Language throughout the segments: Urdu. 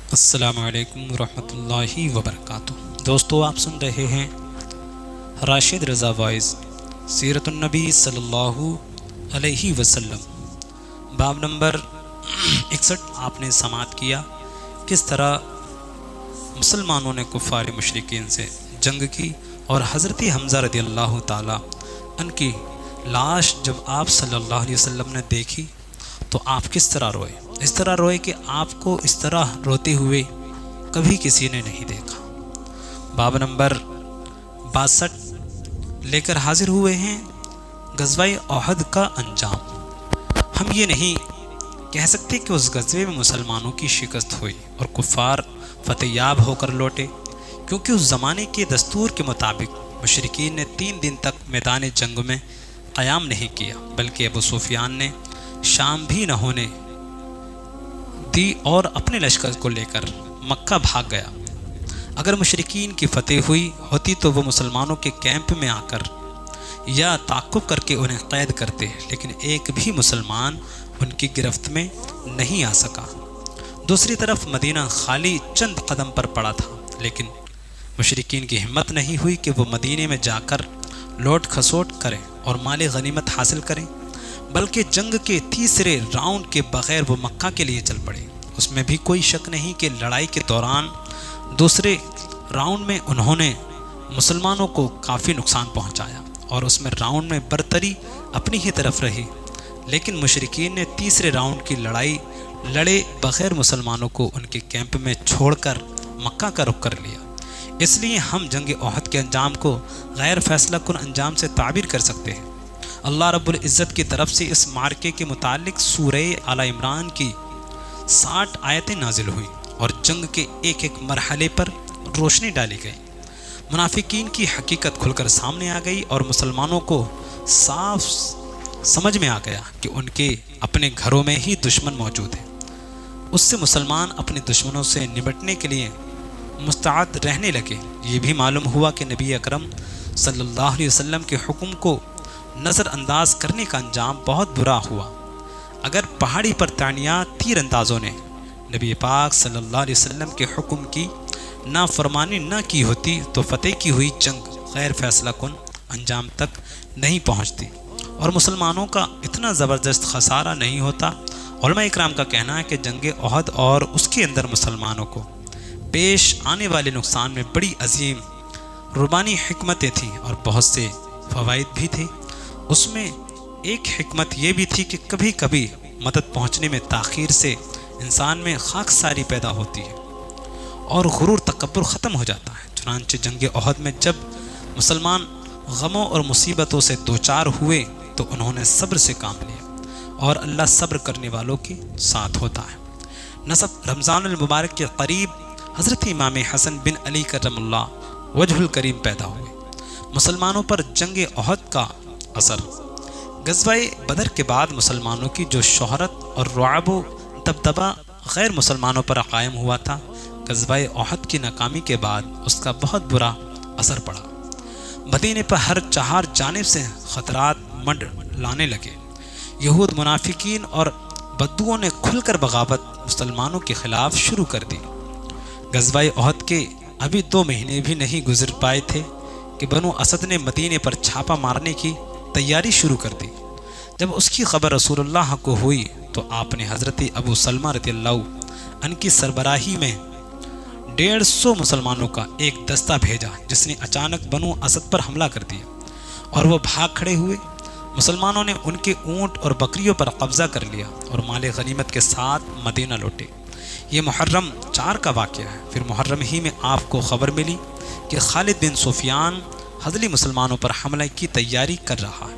السلام علیکم ورحمۃ اللہ وبرکاتہ۔ دوستو، آپ سن رہے ہیں راشد رضا وائز سیرت النبی صلی اللہ علیہ وسلم، باب نمبر 61۔ آپ نے سماعت کیا کس طرح مسلمانوں نے کفار مشرکین سے جنگ کی، اور حضرت حمزہ رضی اللہ تعالیٰ ان کی لاش جب آپ صلی اللہ علیہ وسلم نے دیکھی تو آپ کس طرح روئے۔ اس طرح روئے کہ آپ کو اس طرح روتے ہوئے کبھی کسی نے نہیں دیکھا۔ باب نمبر 62 لے کر حاضر ہوئے ہیں غزوہ احد کا انجام۔ ہم یہ نہیں کہہ سکتے کہ اس غزوے میں مسلمانوں کی شکست ہوئی اور کفار فتح یاب ہو کر لوٹے، کیونکہ اس زمانے کے دستور کے مطابق مشرکین نے 3 دن تک میدان جنگ میں قیام نہیں کیا، بلکہ ابو سفیان نے شام بھی نہ ہونے دی اور اپنے لشکر کو لے کر مکہ بھاگ گیا۔ اگر مشرکین کی فتح ہوئی ہوتی تو وہ مسلمانوں کے کیمپ میں آ کر یا تعقب کر کے انہیں قید کرتے، لیکن ایک بھی مسلمان ان کی گرفت میں نہیں آ سکا۔ دوسری طرف مدینہ خالی چند قدم پر پڑا تھا، لیکن مشرکین کی ہمت نہیں ہوئی کہ وہ مدینے میں جا کر لوٹ کھسوٹ کریں اور مال غنیمت حاصل کریں، بلکہ جنگ کے تیسرے راؤنڈ کے بغیر وہ مکہ کے لیے چل پڑے۔ اس میں بھی کوئی شک نہیں کہ لڑائی کے دوران دوسرے راؤنڈ میں انہوں نے مسلمانوں کو کافی نقصان پہنچایا، اور اس میں راؤنڈ میں برتری اپنی ہی طرف رہی، لیکن مشرکین نے تیسرے راؤنڈ کی لڑائی لڑے بغیر مسلمانوں کو ان کے کیمپ میں چھوڑ کر مکہ کا رخ کر لیا۔ اس لیے ہم جنگ احد کے انجام کو غیر فیصلہ کن انجام سے تعبیر کر سکتے ہیں۔ اللہ رب العزت کی طرف سے اس معرکے کے متعلق سورہ آل عمران کی 60 آیتیں نازل ہوئیں اور جنگ کے ایک ایک مرحلے پر روشنی ڈالی گئی۔ منافقین کی حقیقت کھل کر سامنے آ گئی اور مسلمانوں کو صاف سمجھ میں آ گیا کہ ان کے اپنے گھروں میں ہی دشمن موجود ہیں۔ اس سے مسلمان اپنے دشمنوں سے نمٹنے کے لیے مستعد رہنے لگے۔ یہ بھی معلوم ہوا کہ نبی اکرم صلی اللہ علیہ وسلم کے حکم کو نظر انداز کرنے کا انجام بہت برا ہوا۔ اگر پہاڑی پر تعینات تیر اندازوں نے نبی پاک صلی اللہ علیہ وسلم کے حکم کی نافرمانی نہ کی ہوتی تو فتح کی ہوئی جنگ غیر فیصلہ کن انجام تک نہیں پہنچتی اور مسلمانوں کا اتنا زبردست خسارہ نہیں ہوتا۔ علماء اکرام کا کہنا ہے کہ جنگ احد اور اس کے اندر مسلمانوں کو پیش آنے والے نقصان میں بڑی عظیم ربانی حکمتیں تھیں اور بہت سے فوائد بھی تھے۔ اس میں ایک حکمت یہ بھی تھی کہ کبھی کبھی مدد پہنچنے میں تاخیر سے انسان میں خاکساری پیدا ہوتی ہے اور غرور تکبر ختم ہو جاتا ہے۔ چنانچہ جنگ احد میں جب مسلمان غموں اور مصیبتوں سے دوچار ہوئے تو انہوں نے صبر سے کام لیا، اور اللہ صبر کرنے والوں کے ساتھ ہوتا ہے۔ نصف رمضان المبارک کے قریب حضرت امام حسن بن علی کرم اللہ وجہ الکریم پیدا ہوئے۔ مسلمانوں پر جنگ احد کا اثر۔ غزوہ بدر کے بعد مسلمانوں کی جو شہرت اور رعب و دبدبہ غیر مسلمانوں پر قائم ہوا تھا، غزوہ احد کی ناکامی کے بعد اس کا بہت برا اثر پڑا۔ مدینے پر ہر 4 جانب سے خطرات منڈ لانے لگے۔ یہود، منافقین اور بدوؤں نے کھل کر بغاوت مسلمانوں کے خلاف شروع کر دی۔ غزوہ احد کے ابھی 2 مہینے بھی نہیں گزر پائے تھے کہ بنو اسد نے مدینے پر چھاپہ مارنے کی تیاری شروع کر دی۔ جب اس کی خبر رسول اللہ کو ہوئی تو آپ نے حضرت ابو سلمہ رضی اللہ عنہ کی سربراہی میں 150 مسلمانوں کا ایک دستہ بھیجا، جس نے اچانک بنو اسد پر حملہ کر دیا اور وہ بھاگ کھڑے ہوئے۔ مسلمانوں نے ان کے اونٹ اور بکریوں پر قبضہ کر لیا اور مال غنیمت کے ساتھ مدینہ لوٹے۔ یہ محرم 4 کا واقعہ ہے۔ پھر محرم ہی میں آپ کو خبر ملی کہ خالد بن سفیان ہذلی مسلمانوں پر حملہ کی تیاری کر رہا ہے۔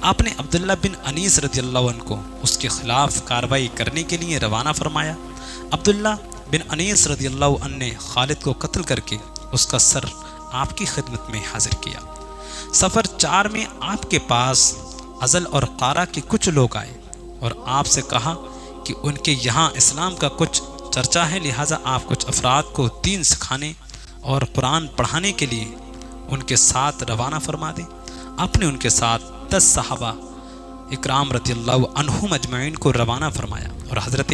آپ نے عبداللہ بن انیس رضی اللہ عنہ کو اس کے خلاف کارروائی کرنے کے لیے روانہ فرمایا۔ عبداللہ بن انیس رضی اللہ عنہ نے خالد کو قتل کر کے اس کا سر آپ کی خدمت میں حاضر کیا۔ سفر 4 میں آپ کے پاس ازل اور قارہ کے کچھ لوگ آئے اور آپ سے کہا کہ ان کے یہاں اسلام کا کچھ چرچا ہے، لہٰذا آپ کچھ افراد کو دین سکھانے اور قرآن پڑھانے کے لیے ان کے ساتھ روانہ فرما دیں۔ آپ نے ان کے ساتھ 10 صحابہ اکرام رضی اللہ عنہم اجمعین کو روانہ فرمایا اور حضرت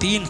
3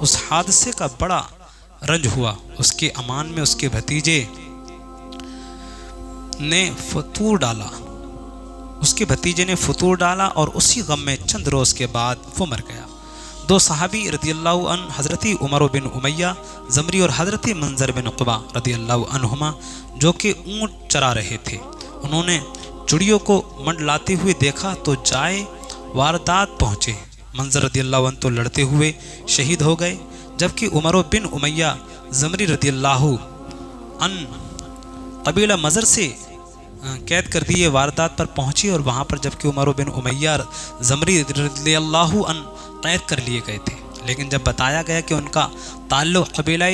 اس حادثے کا بڑا رنج ہوا۔ اس کے امان میں اس کے بھتیجے نے فطور ڈالا اور اسی غم میں چند روز کے بعد وہ مر گیا۔ دو صحابی رضی اللہ عنہ، حضرت عمر بن امیہ زمری اور حضرت منذر بن عقبہ رضی اللہ عنہما، جو کہ اونٹ چرا رہے تھے، انہوں نے چڑیوں کو منڈلاتے ہوئے دیکھا تو جائے واردات پہنچے۔ منذر رضی اللہ عنہ تو لڑتے ہوئے شہید ہو گئے، جبکہ عمر بن امیہ زمری رضی اللہ عنہ قبیلہ مزر سے قید کر دیے واردات پر پہنچے، اور وہاں پر جبکہ عمر بن امیہ زمری رضی اللہ عنہ قید کر لیے گئے تھے، لیکن جب بتایا گیا کہ ان کا تعلق قبیلہ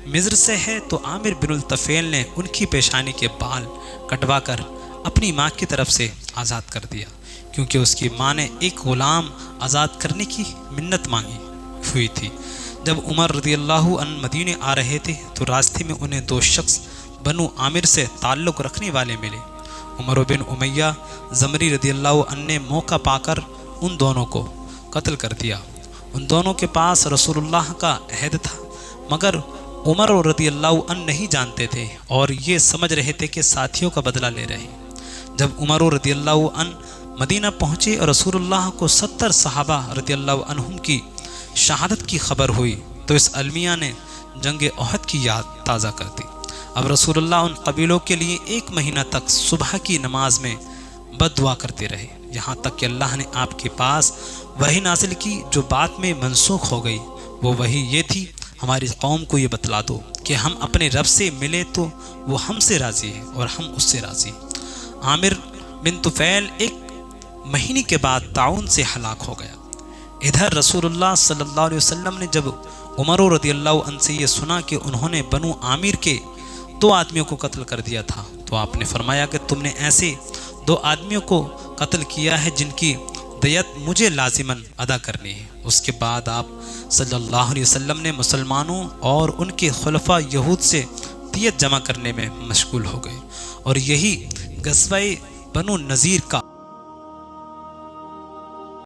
مزر سے ہے تو عامر بن الطفیل نے ان کی پیشانی کے بال کٹوا کر اپنی ماں کی طرف سے آزاد کر دیا، کیونکہ اس کی ماں نے ایک غلام آزاد کرنے کی منت مانگی ہوئی تھی۔ جب عمر رضی اللہ عنہ مدینے آ رہے تھے تو راستے میں انہیں دو شخص بنو عامر سے تعلق رکھنے والے ملے۔ عمر بن امیہ زمری رضی اللہ عنہ نے موقع پا کر ان دونوں کو قتل کر دیا۔ ان دونوں کے پاس رسول اللہ کا عہد تھا، مگر عمر رضی اللہ عنہ نہیں جانتے تھے اور یہ سمجھ رہے تھے کہ ساتھیوں کا بدلہ لے رہے ہیں۔ جب عمر رضی اللہ عنہ مدینہ پہنچے اور رسول اللہ کو 70 صحابہ رضی اللہ عنہم کی شہادت کی خبر ہوئی تو اس المیہ نے جنگ احد کی یاد تازہ کر دی۔ اب رسول اللہ ان قبیلوں کے لیے 1 مہینہ تک صبح کی نماز میں بد دعا کرتے رہے، یہاں تک کہ اللہ نے آپ کے پاس وحی نازل کی جو بعد میں منسوخ ہو گئی۔ وہ وحی یہ تھی، ہماری قوم کو یہ بتلا دو کہ ہم اپنے رب سے ملے تو وہ ہم سے راضی ہے اور ہم اس سے راضی ہیں۔ عامر بن طفیل 1 مہینے کے بعد طاعون سے ہلاک ہو گیا۔ ادھر رسول اللہ صلی اللہ علیہ وسلم نے جب عمر رضی اللہ عنہ سے یہ سنا کہ انہوں نے بنو عامر کے 2 آدمیوں کو قتل کر دیا تھا تو آپ نے فرمایا کہ تم نے ایسے 2 آدمیوں کو قتل کیا ہے جن کی دیت مجھے لازماً ادا کرنی ہے۔ اس کے بعد آپ صلی اللہ علیہ وسلم نے مسلمانوں اور ان کے خلفاء یہود سے دیت جمع کرنے میں مشغول ہو گئے، اور یہی غزوہ بنو نذیر کا